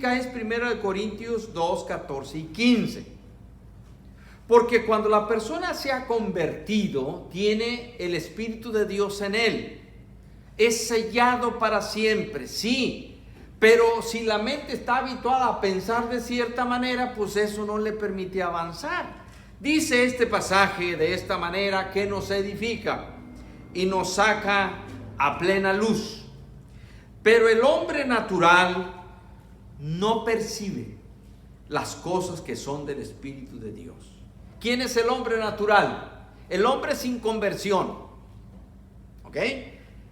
bíblica es 1 Corintios 2, 14 y 15. Porque cuando la persona se ha convertido, tiene el Espíritu de Dios en él. Es sellado para siempre, sí. Pero si la mente está habituada a pensar de cierta manera, pues eso no le permite avanzar. Dice este pasaje de esta manera que nos edifica y nos saca a plena luz. Pero el hombre natural no percibe las cosas que son del Espíritu de Dios. ¿Quién es el hombre natural? El hombre sin conversión. ¿Ok?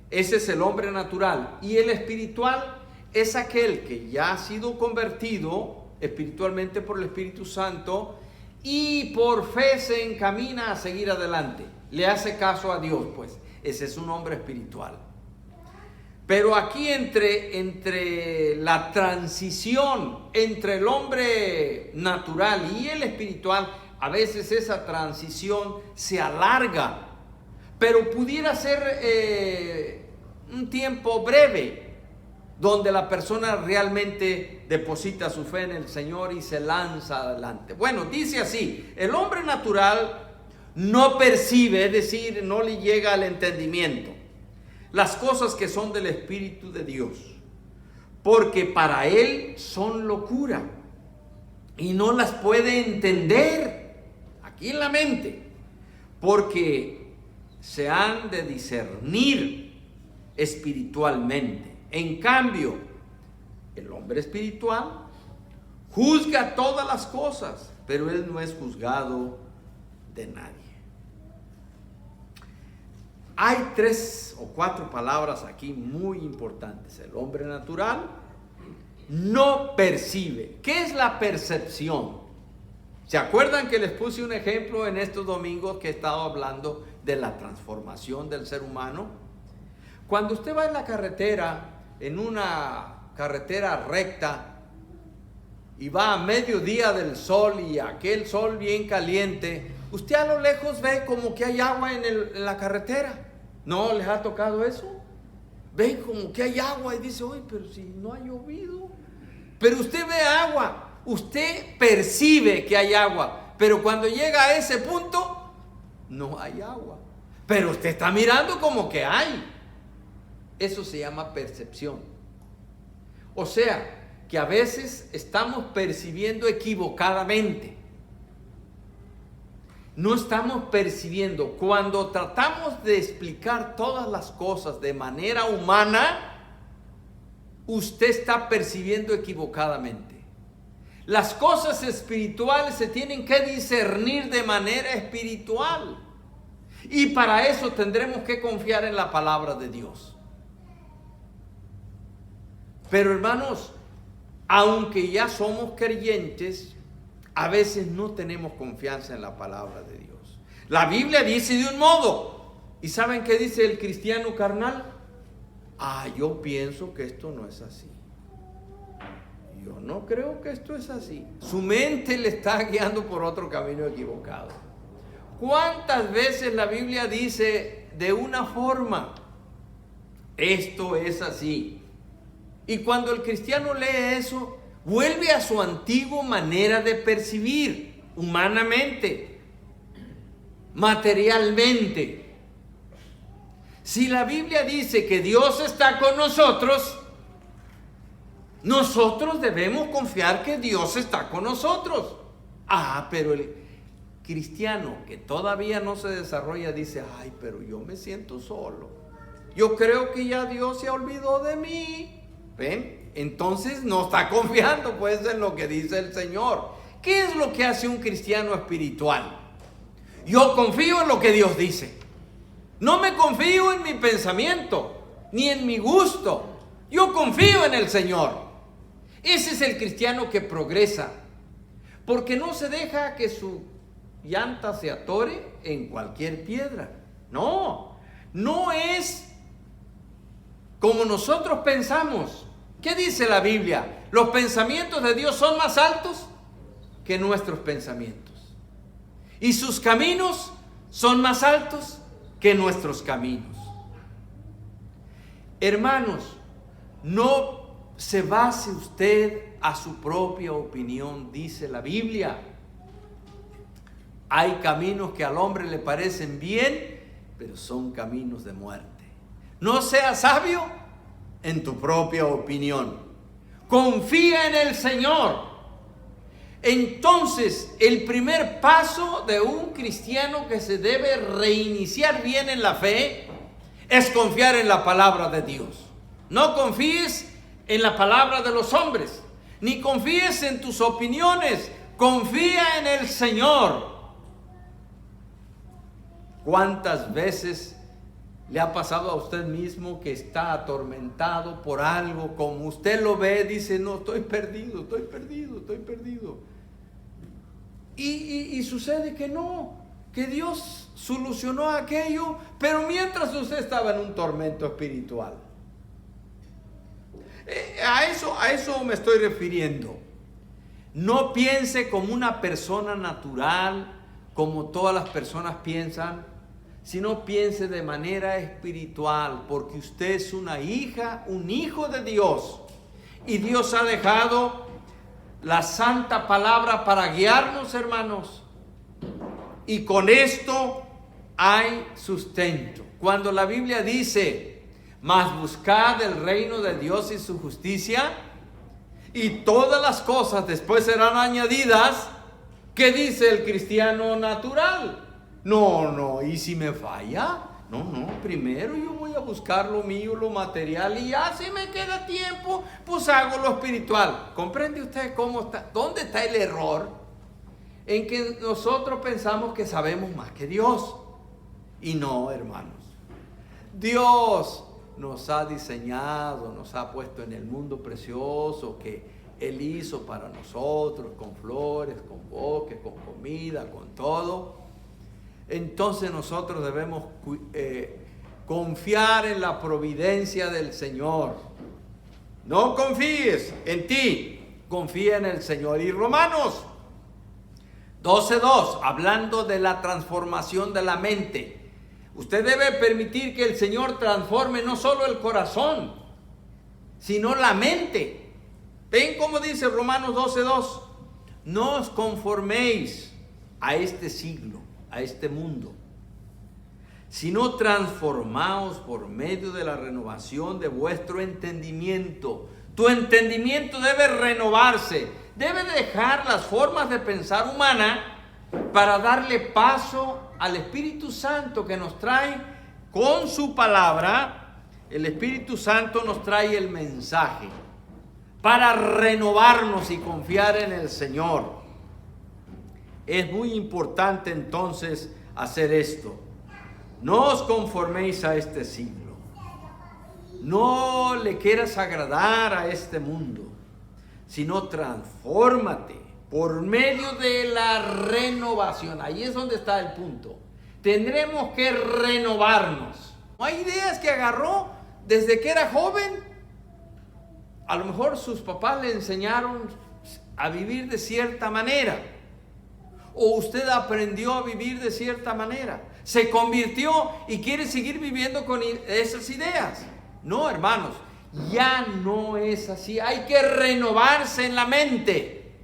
Ese es el hombre natural. Y el espiritual es aquel que ya ha sido convertido espiritualmente por el Espíritu Santo y por fe se encamina a seguir adelante. Le hace caso a Dios, pues. Ese es un hombre espiritual. Pero aquí entre la transición entre el hombre natural y el espiritual, a veces esa transición se alarga, pero pudiera ser un tiempo breve, donde la persona realmente deposita su fe en el Señor y se lanza adelante. Bueno, dice así: el hombre natural no percibe, es decir, no le llega al entendimiento, las cosas que son del Espíritu de Dios, porque para él son locura y no las puede entender aquí en la mente, porque se han de discernir espiritualmente. En cambio, el hombre espiritual juzga todas las cosas, pero él no es juzgado de nadie. Hay 3 o 4 palabras aquí muy importantes. El hombre natural no percibe. ¿Qué es la percepción? ¿Se acuerdan que les puse un ejemplo en estos domingos que he estado hablando de la transformación del ser humano? Cuando usted va en la carretera, en una carretera recta, y va a mediodía del sol y aquel sol bien caliente, usted a lo lejos ve como que hay agua en la carretera. ¿No les ha tocado eso? Ven como que hay agua y dice: oye, pero si no ha llovido. Pero usted ve agua, usted percibe que hay agua, pero cuando llega a ese punto, no hay agua. Pero usted está mirando como que hay. Eso se llama percepción. O sea, que a veces estamos percibiendo equivocadamente. No estamos percibiendo. Cuando tratamos de explicar todas las cosas de manera humana, usted está percibiendo equivocadamente. Las cosas espirituales se tienen que discernir de manera espiritual. Y para eso tendremos que confiar en la palabra de Dios. Pero hermanos, aunque ya somos creyentes, a veces no tenemos confianza en la palabra de Dios. La Biblia dice de un modo. ¿Y saben qué dice el cristiano carnal? Yo pienso que esto no es así. Yo no creo que esto es así. Su mente le está guiando por otro camino equivocado. ¿Cuántas veces la Biblia dice de una forma: esto es así? Y cuando el cristiano lee eso, vuelve a su antigua manera de percibir, humanamente, materialmente. Si la Biblia dice que Dios está con nosotros, nosotros debemos confiar que Dios está con nosotros. Pero el cristiano que todavía no se desarrolla dice: pero yo me siento solo. Yo creo que ya Dios se olvidó de mí. ¿Ven? Entonces no está confiando pues en lo que dice el Señor. ¿Qué es lo que hace un cristiano espiritual? Yo confío en lo que Dios dice. No me confío en mi pensamiento, ni en mi gusto. Yo confío en el Señor. Ese es el cristiano que progresa, porque no se deja que su llanta se atore en cualquier piedra. No es como nosotros pensamos. ¿Qué dice la Biblia? Los pensamientos de Dios son más altos que nuestros pensamientos, y sus caminos son más altos que nuestros caminos. Hermanos, no se base usted a su propia opinión, dice la Biblia. Hay caminos que al hombre le parecen bien, pero son caminos de muerte. No seas sabio en tu propia opinión. Confía en el Señor. Entonces, el primer paso de un cristiano que se debe reiniciar bien en la fe es confiar en la palabra de Dios. No confíes en la palabra de los hombres, ni confíes en tus opiniones. Confía en el Señor. ¿Cuántas veces le ha pasado a usted mismo que está atormentado por algo? Como usted lo ve, dice, no, estoy perdido, estoy perdido, estoy perdido. Y sucede que no, que Dios solucionó aquello, pero mientras usted estaba en un tormento espiritual. A eso me estoy refiriendo. No piense como una persona natural, como todas las personas piensan, sino piense de manera espiritual, porque usted es una hija, un hijo de Dios, y Dios ha dejado la santa palabra para guiarnos, hermanos, y con esto hay sustento. Cuando la Biblia dice, mas buscad el reino de Dios y su justicia, y todas las cosas después serán añadidas, ¿qué dice el cristiano natural? No, ¿y si me falla? No, primero yo voy a buscar lo mío, lo material, y ya si me queda tiempo, pues hago lo espiritual. ¿Comprende usted cómo está? ¿Dónde está el error? En que nosotros pensamos que sabemos más que Dios. Y no, hermanos. Dios nos ha diseñado, nos ha puesto en el mundo precioso que Él hizo para nosotros, con flores, con bosques, con comida, con todo. Entonces nosotros debemos confiar en la providencia del Señor. No confíes en ti, confía en el Señor. Y Romanos 12:2, hablando de la transformación de la mente. Usted debe permitir que el Señor transforme no solo el corazón, sino la mente. Ven cómo dice Romanos 12:2. No os conforméis a este siglo, a este mundo, sino transformaos por medio de la renovación de vuestro entendimiento. Tu entendimiento debe renovarse, debe dejar las formas de pensar humana para darle paso al Espíritu Santo que nos trae con su palabra. El Espíritu Santo nos trae el mensaje para renovarnos y confiar en el Señor. Es muy importante entonces hacer esto. No os conforméis a este siglo. No le quieras agradar a este mundo, sino transfórmate por medio de la renovación. Ahí es donde está el punto. Tendremos que renovarnos. No hay ideas que agarró desde que era joven. A lo mejor sus papás le enseñaron a vivir de cierta manera. O usted aprendió a vivir de cierta manera, se convirtió y quiere seguir viviendo con esas ideas. No, hermanos, ya no es así. Hay que renovarse en la mente.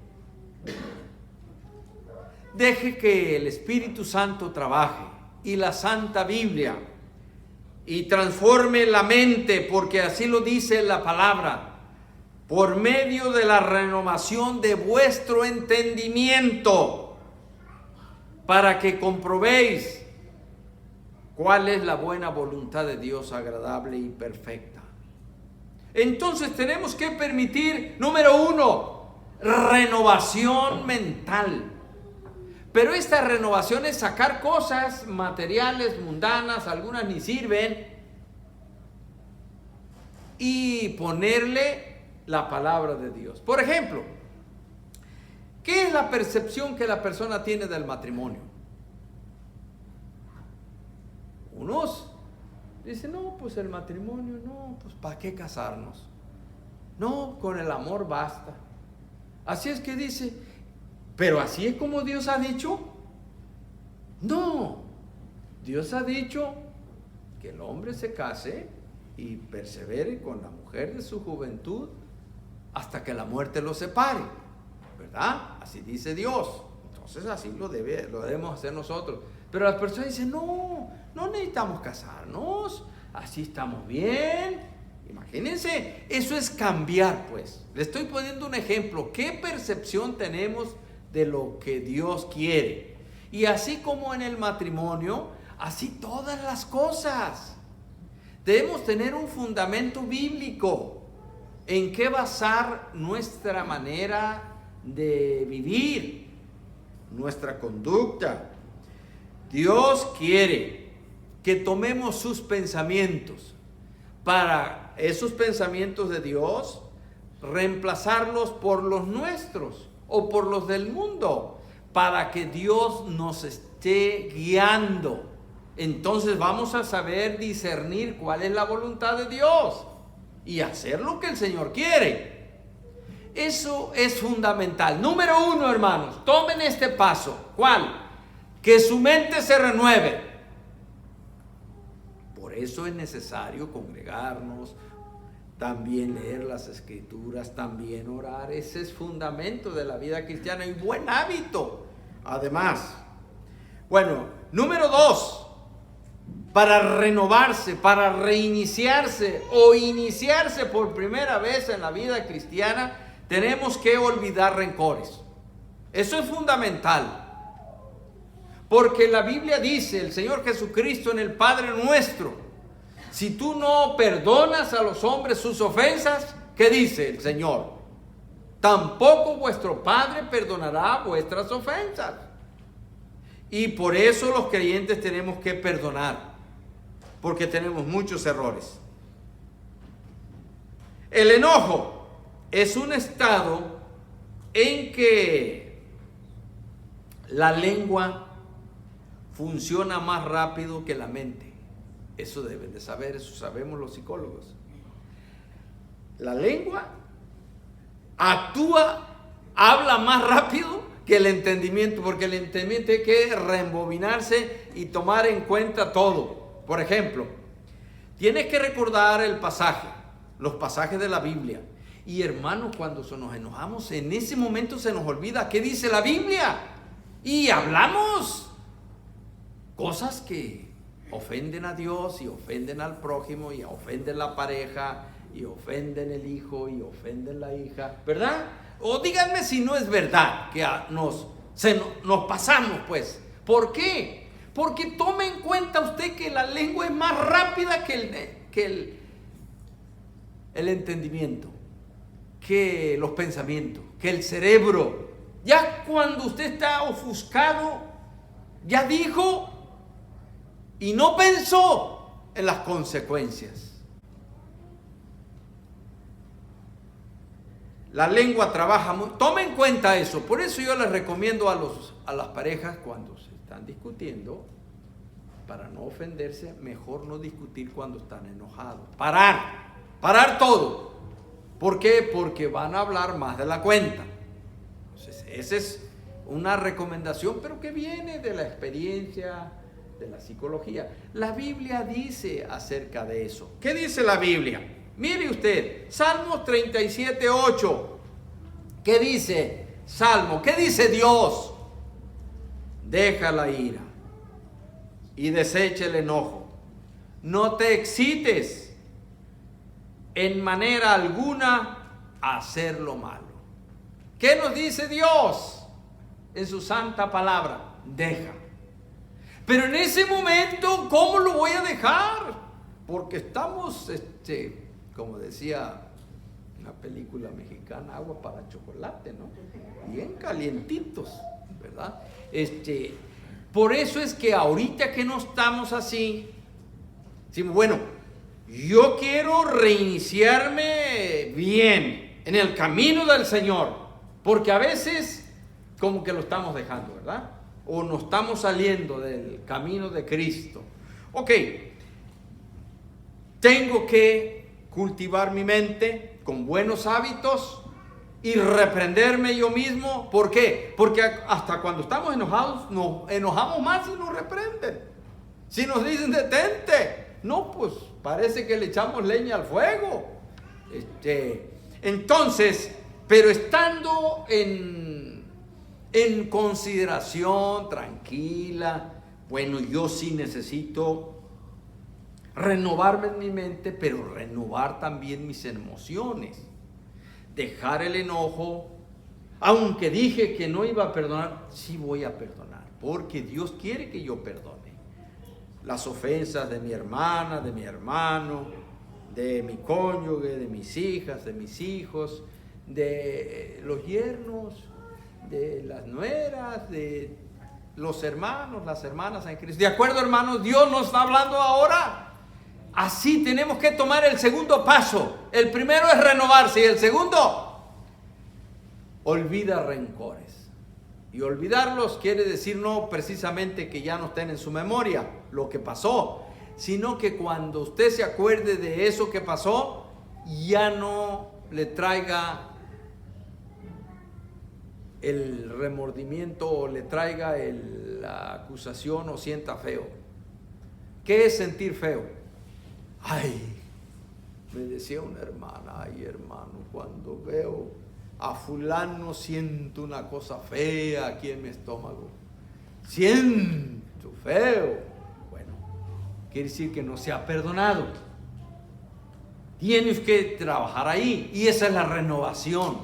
Deje que el Espíritu Santo trabaje y la Santa Biblia y transforme la mente, porque así lo dice la palabra, por medio de la renovación de vuestro entendimiento, para que comprobéis cuál es la buena voluntad de Dios, agradable y perfecta. Entonces tenemos que permitir, número 1, renovación mental. Pero esta renovación es sacar cosas materiales, mundanas, algunas ni sirven, y ponerle la palabra de Dios. Por ejemplo, ¿qué es la percepción que la persona tiene del matrimonio? Unos dicen, no, pues el matrimonio, no, pues ¿para qué casarnos? No, con el amor basta. Así es que dice, pero así es como Dios ha dicho. No, Dios ha dicho que el hombre se case y persevere con la mujer de su juventud hasta que la muerte los separe, ¿verdad? Así dice Dios. Entonces así lo debemos hacer nosotros. Pero las personas dicen, no necesitamos casarnos, así estamos bien. Imagínense, eso es cambiar, pues. Le estoy poniendo un ejemplo. ¿Qué percepción tenemos de lo que Dios quiere? Y así como en el matrimonio, así todas las cosas. Debemos tener un fundamento bíblico en qué basar nuestra manera de vivir, nuestra conducta. Dios quiere que tomemos sus pensamientos para esos pensamientos de Dios reemplazarlos por los nuestros o por los del mundo, para que Dios nos esté guiando. Entonces vamos a saber discernir cuál es la voluntad de Dios y hacer lo que el Señor quiere. Eso es fundamental. Número 1, hermanos, tomen este paso. ¿Cuál? Que su mente se renueve. Por eso es necesario congregarnos, también leer las Escrituras, también orar. Ese es fundamento de la vida cristiana y buen hábito. Además, bueno, número 2, para renovarse, para reiniciarse o iniciarse por primera vez en la vida cristiana, tenemos que olvidar rencores. Eso es fundamental. Porque la Biblia dice, el Señor Jesucristo en el Padre Nuestro, si tú no perdonas a los hombres sus ofensas, ¿qué dice el Señor? Tampoco vuestro Padre perdonará vuestras ofensas. Y por eso los creyentes tenemos que perdonar, porque tenemos muchos errores. El enojo es un estado en que la lengua funciona más rápido que la mente. Eso deben de saber, eso sabemos los psicólogos. La lengua habla más rápido que el entendimiento, porque el entendimiento hay que reembobinarse y tomar en cuenta todo. Por ejemplo, tienes que recordar los pasajes de la Biblia. Y hermanos, cuando nos enojamos, en ese momento se nos olvida qué dice la Biblia. Y hablamos cosas que ofenden a Dios y ofenden al prójimo y ofenden la pareja y ofenden el hijo y ofenden la hija, ¿verdad? O díganme si no es verdad que nos pasamos, pues. ¿Por qué? Porque tome en cuenta usted que la lengua es más rápida que el entendimiento, que los pensamientos, que el cerebro. Ya cuando usted está ofuscado, ya dijo y no pensó en las consecuencias. La lengua trabaja muy. Tome en cuenta eso. Por eso yo les recomiendo a las parejas, cuando se están discutiendo, para no ofenderse, mejor no discutir cuando están enojados. Parar todo. ¿Por qué? Porque van a hablar más de la cuenta. Entonces, esa es una recomendación, pero que viene de la experiencia, de la psicología. La Biblia dice acerca de eso. ¿Qué dice la Biblia? Mire usted, Salmos 37:8. ¿Qué dice Salmo? ¿Qué dice Dios? Deja la ira y desecha el enojo. No te excites en manera alguna a hacer lo malo. ¿Qué nos dice Dios en su santa palabra? Deja. Pero en ese momento, ¿cómo lo voy a dejar? Porque estamos, como decía una película mexicana, agua para chocolate, ¿no? Bien calientitos, ¿verdad? Por eso es que ahorita que no estamos así, decimos, bueno, yo quiero reiniciarme bien en el camino del Señor, porque a veces como que lo estamos dejando, ¿verdad? O no estamos saliendo del camino de Cristo. Ok, tengo que cultivar mi mente con buenos hábitos y reprenderme yo mismo. ¿Por qué? Porque hasta cuando estamos enojados nos enojamos más y nos reprenden. Si nos dicen detente, no, pues parece que le echamos leña al fuego. Entonces, pero estando en consideración tranquila, bueno, yo sí necesito renovarme en mi mente, pero renovar también mis emociones. Dejar el enojo, aunque dije que no iba a perdonar, sí voy a perdonar, porque Dios quiere que yo perdone las ofensas de mi hermana, de mi hermano, de mi cónyuge, de mis hijas, de mis hijos, de los yernos, de las nueras, de los hermanos, las hermanas en Cristo. ¿De acuerdo, hermanos? Dios nos está hablando ahora. Así tenemos que tomar el segundo paso. El primero es renovarse y el segundo, olvida rencores. Y olvidarlos quiere decir no precisamente que ya no estén en su memoria lo que pasó, sino que cuando usted se acuerde de eso que pasó, ya no le traiga el remordimiento o le traiga la acusación o sienta feo. ¿Qué es sentir feo? Ay, me decía una hermana, ay hermano, cuando veo a fulano siento una cosa fea aquí en mi estómago. Siento feo. Bueno, quiere decir que no se ha perdonado. Tienes que trabajar ahí y esa es la renovación.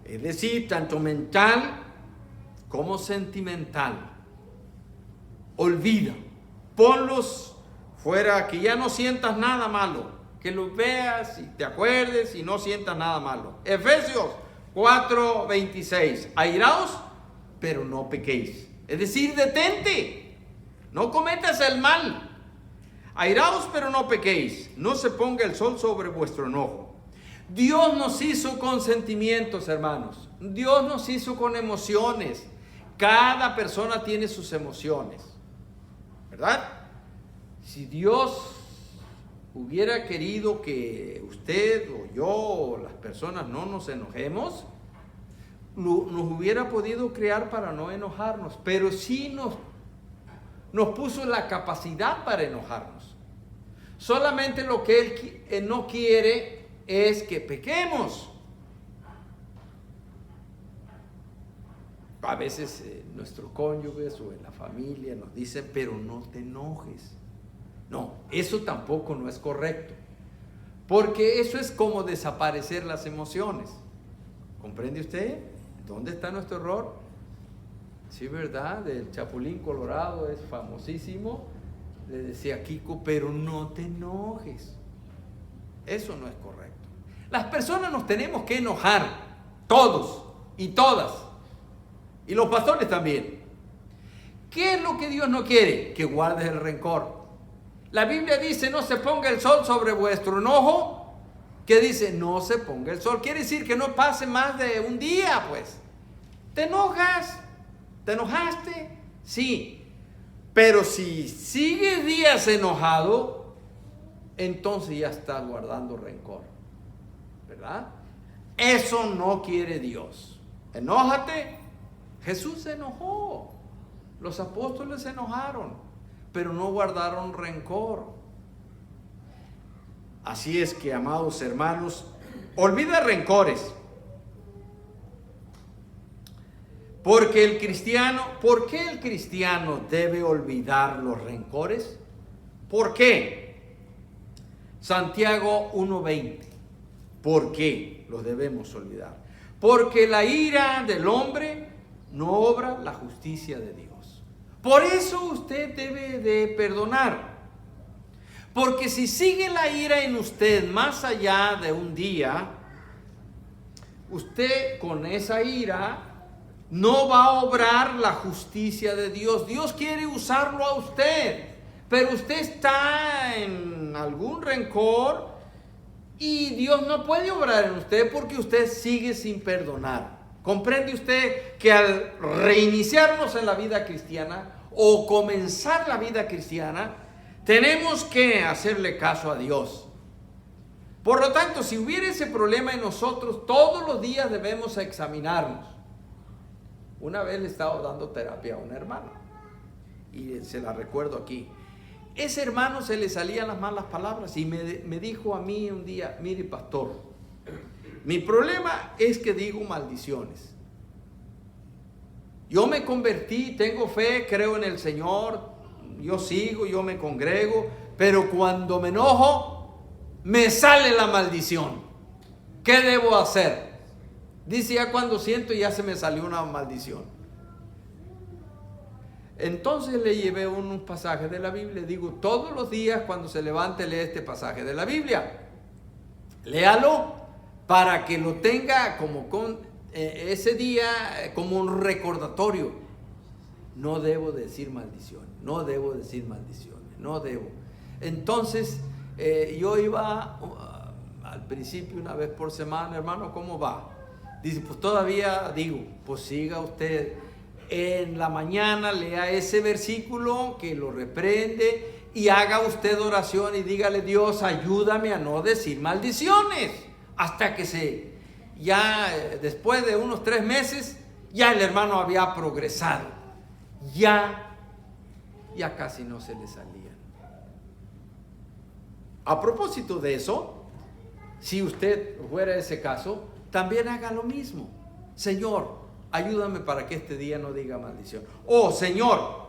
Es decir, tanto mental como sentimental. Olvida, ponlos fuera, que ya no sientas nada malo. Que los veas y te acuerdes y no sientas nada malo. Efesios 4:26. Airaos, pero no pequéis. Es decir, detente. No cometas el mal. Airaos, pero no pequéis. No se ponga el sol sobre vuestro enojo. Dios nos hizo con sentimientos, hermanos. Dios nos hizo con emociones. Cada persona tiene sus emociones, ¿verdad? Si Dios hubiera querido que usted o yo o las personas no nos enojemos, nos hubiera podido crear para no enojarnos, pero sí nos puso la capacidad para enojarnos. Solamente lo que Él no quiere es que pequemos. A veces nuestros cónyuges o en la familia nos dicen, pero no te enojes. No, eso tampoco no es correcto, porque eso es como desaparecer las emociones. ¿Comprende usted? ¿Dónde está nuestro error? Sí, ¿verdad? El Chapulín Colorado es famosísimo. Le decía Kiko, pero no te enojes. Eso no es correcto. Las personas nos tenemos que enojar, todos y todas, y los pastores también. ¿Qué es lo que Dios no quiere? Que guardes el rencor. La Biblia dice, no se ponga el sol sobre vuestro enojo. ¿Qué dice? No se ponga el sol. Quiere decir que no pase más de un día, pues. ¿Te enojas? ¿Te enojaste? Sí. Pero si sigues días enojado, entonces ya estás guardando rencor, ¿verdad? Eso no quiere Dios. Enójate. Jesús se enojó. Los apóstoles se enojaron, pero no guardaron rencor. Así es que, amados hermanos, olvida rencores. Porque el cristiano, ¿por qué el cristiano debe olvidar los rencores? ¿Por qué? Santiago 1:20. ¿Por qué los debemos olvidar? Porque la ira del hombre no obra la justicia de Dios. Por eso usted debe de perdonar. Porque si sigue la ira en usted más allá de un día, usted con esa ira no va a obrar la justicia de Dios. Dios quiere usarlo a usted, pero usted está en algún rencor y Dios no puede obrar en usted porque usted sigue sin perdonar. ¿Comprende usted que al reiniciarnos en la vida cristiana o comenzar la vida cristiana, tenemos que hacerle caso a Dios? Por lo tanto, si hubiera ese problema en nosotros, todos los días debemos examinarnos. Una vez le estaba dando terapia a una hermana y se la recuerdo aquí. Ese hermano se le salían las malas palabras y me dijo a mí un día, mire pastor, mi problema es que digo maldiciones. Yo me convertí, tengo fe, creo en el Señor, yo sigo, yo me congrego, pero cuando me enojo, me sale la maldición. ¿Qué debo hacer? Dice, ya cuando siento, ya se me salió una maldición. Entonces le llevé un pasaje de la Biblia. Digo, todos los días cuando se levante, lee este pasaje de la Biblia. Léalo para que lo tenga como ese día como un recordatorio. No debo decir maldiciones, no debo decir maldiciones, no debo. Entonces yo iba al principio una vez por semana, hermano, ¿cómo va? Dice, pues todavía digo, pues siga usted. En la mañana lea ese versículo que lo reprende y haga usted oración y dígale, Dios, ayúdame a no decir maldiciones. Hasta que ya después de unos 3 meses, ya el hermano había progresado. Ya casi no se le salían. A propósito de eso, si usted fuera ese caso, también haga lo mismo. Señor, ayúdame para que este día no diga maldición. Oh, Señor,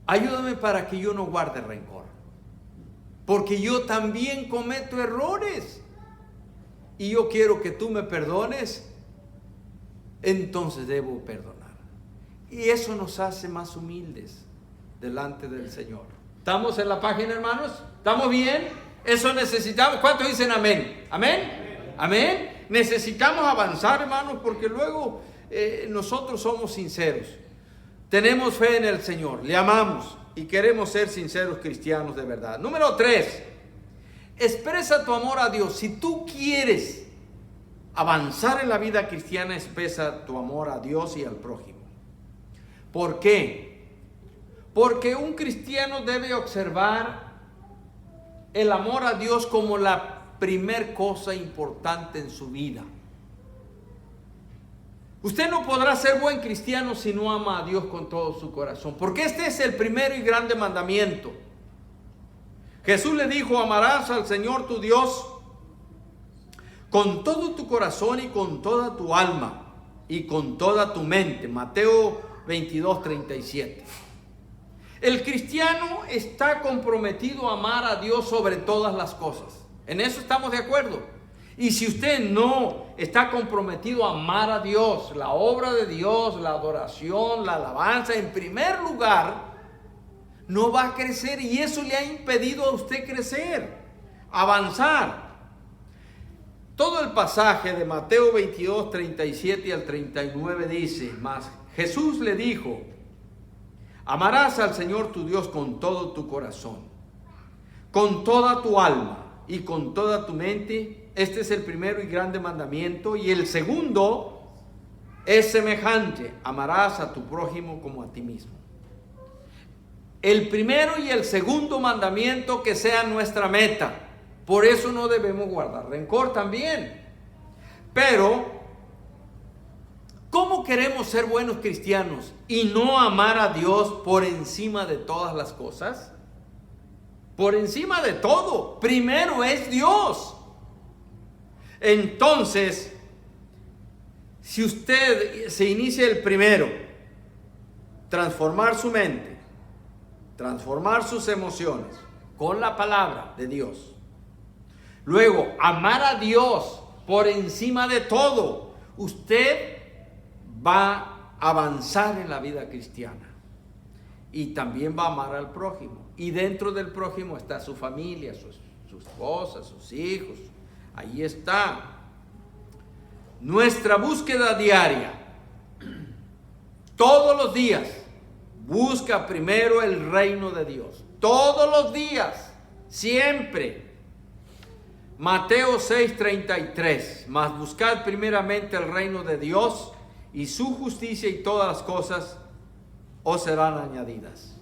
ayúdame para que yo no guarde rencor. Porque yo también cometo errores. Y yo quiero que tú me perdones. Entonces debo perdonar. Y eso nos hace más humildes delante del Señor. ¿Estamos en la página, hermanos? ¿Estamos bien? Eso necesitamos. ¿Cuántos dicen amén? ¿Amén? ¿Amén? Necesitamos avanzar, hermanos, porque luego nosotros somos sinceros. Tenemos fe en el Señor, le amamos y queremos ser sinceros cristianos de verdad. Número 3, expresa tu amor a Dios. Si tú quieres avanzar en la vida cristiana, expresa tu amor a Dios y al prójimo. ¿Por qué? Porque un cristiano debe observar el amor a Dios como la primer cosa importante en su vida. Usted no podrá ser buen cristiano si no ama a Dios con todo su corazón, porque este es el primero y grande mandamiento. Jesús le dijo, amarás al Señor tu Dios con todo tu corazón y con toda tu alma y con toda tu mente. Mateo 22:37. El cristiano está comprometido a amar a Dios sobre todas las cosas. En eso estamos de acuerdo. Y si usted no está comprometido a amar a Dios, la obra de Dios, la adoración, la alabanza, en primer lugar, no va a crecer. Y eso le ha impedido a usted crecer, avanzar. Todo el pasaje de Mateo 22, 37 al 39 dice, mas Jesús le dijo, amarás al Señor tu Dios con todo tu corazón, con toda tu alma y con toda tu mente. Este es el primero y grande mandamiento. Y el segundo es semejante, amarás a tu prójimo como a ti mismo. El primero y el segundo mandamiento que sea nuestra meta. Por eso no debemos guardar rencor también. Pero, ¿cómo queremos ser buenos cristianos y no amar a Dios por encima de todas las cosas? Por encima de todo, primero es Dios. Entonces, si usted se inicia el primero, transformar su mente, transformar sus emociones con la palabra de Dios, luego amar a Dios por encima de todo, usted va a avanzar en la vida cristiana. Y también va a amar al prójimo. Y dentro del prójimo está su familia, su esposa, sus hijos. Ahí está. Nuestra búsqueda diaria. Todos los días. Busca primero el reino de Dios. Todos los días. Siempre. Mateo 6:33. Mas buscad primeramente el reino de Dios y su justicia, y todas las cosas os serán añadidas.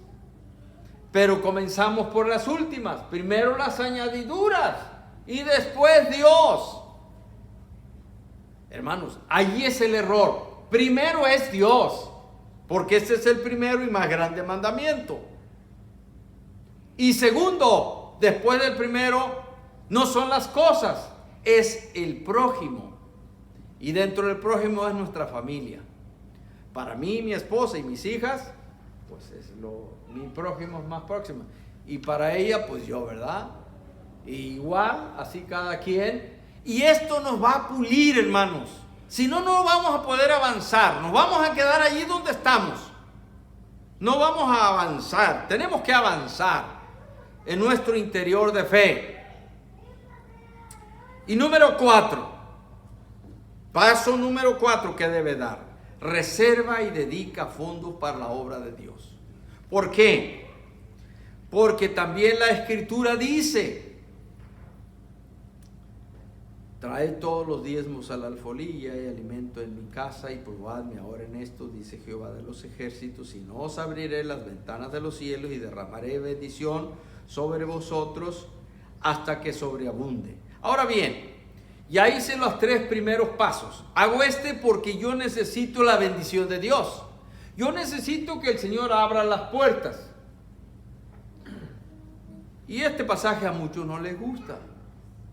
Pero comenzamos por las últimas. Primero las añadiduras y después Dios. Hermanos, allí es el error. Primero es Dios, porque este es el primero y más grande mandamiento. Y segundo, después del primero, no son las cosas, es el prójimo. Y dentro del prójimo es nuestra familia. Para mí, mi esposa y mis hijas, pues es mi prójimo más próximo. Y para ella, pues yo, ¿verdad? Y igual, así cada quien. Y esto nos va a pulir, hermanos. Si no, no vamos a poder avanzar. Nos vamos a quedar allí donde estamos. No vamos a avanzar. Tenemos que avanzar en nuestro interior de fe. Y número 4. Paso número 4 que debe dar. Reserva y dedica fondos para la obra de Dios. ¿Por qué? Porque también la Escritura dice: trae todos los diezmos a la alfolí y hay alimento en mi casa, y probadme ahora en esto, dice Jehová de los ejércitos, y no os abriré las ventanas de los cielos y derramaré bendición sobre vosotros hasta que sobreabunde. Ahora bien, ya hice los 3 primeros pasos. Hago porque yo necesito la bendición de Dios. Yo necesito que el Señor abra las puertas. Y este pasaje a muchos no les gusta.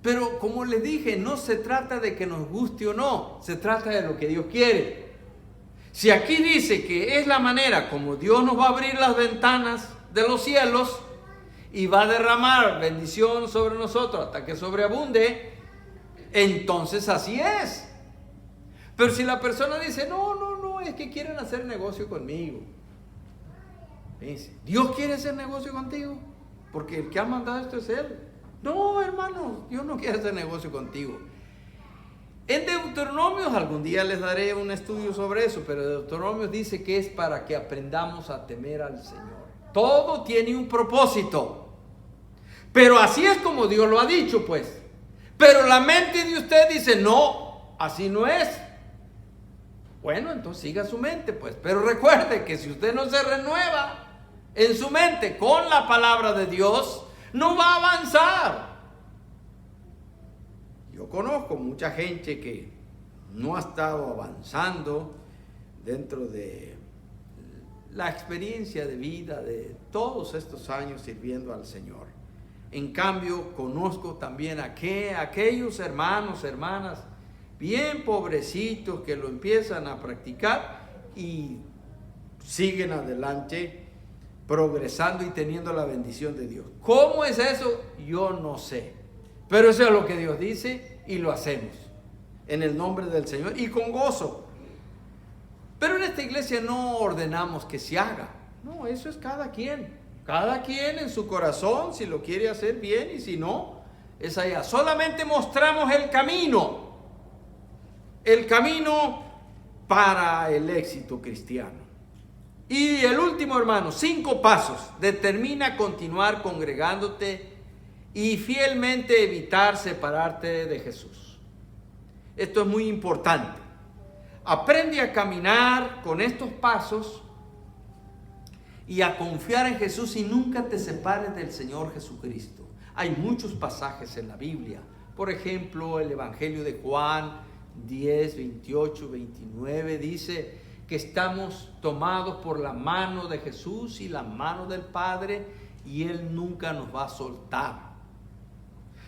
Pero como les dije, no se trata de que nos guste o no. Se trata de lo que Dios quiere. Si aquí dice que es la manera como Dios nos va a abrir las ventanas de los cielos y va a derramar bendición sobre nosotros hasta que sobreabunde, entonces así es. Pero si la persona dice: no, es que quieren hacer negocio conmigo. Dice: ¿Dios quiere hacer negocio contigo? Porque el que ha mandado esto es Él. No, hermanos, Dios no quiere hacer negocio contigo. En Deuteronomios, algún día les daré un estudio sobre eso, pero Deuteronomios dice que es para que aprendamos a temer al Señor. Todo tiene un propósito. Pero así es como Dios lo ha dicho, pues. Pero la mente de usted dice: no, así no es. Bueno, entonces siga su mente, pues. Pero recuerde que si usted no se renueva en su mente con la palabra de Dios, no va a avanzar. Yo conozco mucha gente que no ha estado avanzando dentro de la experiencia de vida de todos estos años sirviendo al Señor. En cambio, conozco también aquellos hermanos, hermanas, bien pobrecitos que lo empiezan a practicar y siguen adelante, progresando y teniendo la bendición de Dios. ¿Cómo es eso? Yo no sé. Pero eso es lo que Dios dice y lo hacemos en el nombre del Señor y con gozo. Pero en esta iglesia no ordenamos que se haga. No, eso es cada quien. Cada quien en su corazón, si lo quiere hacer bien, y si no, es allá. Solamente mostramos el camino para el éxito cristiano. Y el último, hermano, 5 pasos. Determina continuar congregándote y fielmente evitar separarte de Jesús. Esto es muy importante. Aprende a caminar con estos pasos y a confiar en Jesús y nunca te separes del Señor Jesucristo. Hay muchos pasajes en la Biblia. Por ejemplo, el Evangelio de Juan 10, 28, 29 dice que estamos tomados por la mano de Jesús y la mano del Padre, y Él nunca nos va a soltar,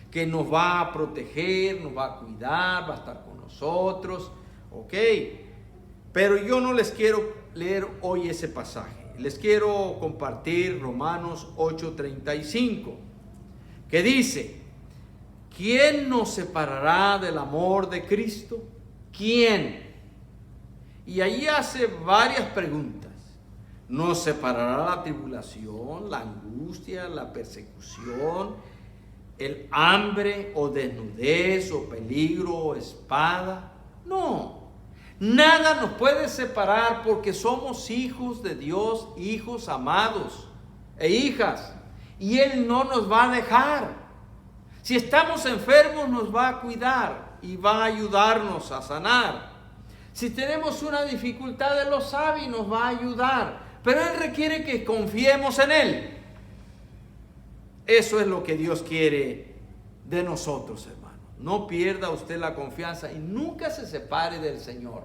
que nos va a proteger, nos va a cuidar, va a estar con nosotros, ok. Pero yo no les quiero leer hoy ese pasaje, les quiero compartir Romanos 8:35, que dice: ¿quién nos separará del amor de Cristo? ¿Quién? Y ahí hace varias preguntas. ¿Nos separará la tribulación, la angustia, la persecución, el hambre o desnudez o peligro o espada? No, nada nos puede separar porque somos hijos de Dios, hijos amados e hijas, y Él no nos va a dejar. Si estamos enfermos, nos va a cuidar y va a ayudarnos a sanar. Si tenemos una dificultad, Él lo sabe y nos va a ayudar, pero Él requiere que confiemos en Él. Eso es lo que Dios quiere de nosotros, hermano. No pierda usted la confianza y nunca se separe del Señor.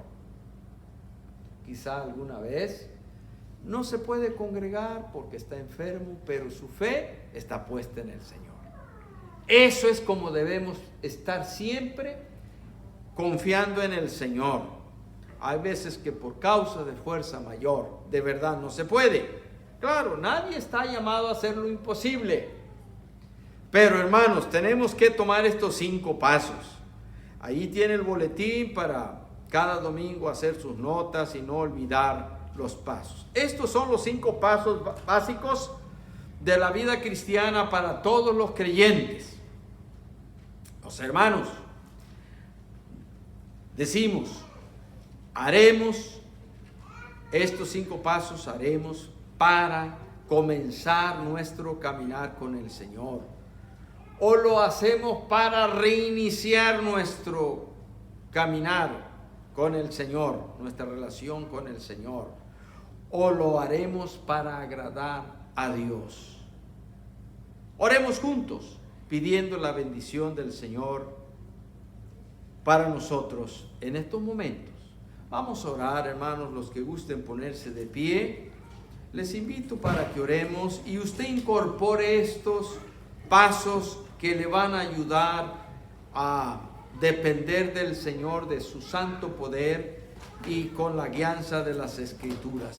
Quizá alguna vez no se puede congregar porque está enfermo, pero su fe está puesta en el Señor. Eso es como debemos estar siempre, confiando en el Señor. Hay veces que por causa de fuerza mayor, de verdad no se puede. Claro, nadie está llamado a hacer lo imposible. Pero hermanos, tenemos que tomar estos 5 pasos. Ahí tiene el boletín para cada domingo hacer sus notas y no olvidar los pasos. Estos son los 5 pasos básicos de la vida cristiana para todos los creyentes. Los hermanos, decimos, haremos estos 5 pasos, haremos para comenzar nuestro caminar con el Señor. O lo hacemos para reiniciar nuestro caminar con el Señor, nuestra relación con el Señor. O lo haremos para agradar a Dios. Oremos juntos, pidiendo la bendición del Señor para nosotros en estos momentos. Vamos a orar, hermanos, los que gusten ponerse de pie. Les invito para que oremos y usted incorpore estos pasos que le van a ayudar a depender del Señor, de su santo poder y con la guianza de las Escrituras.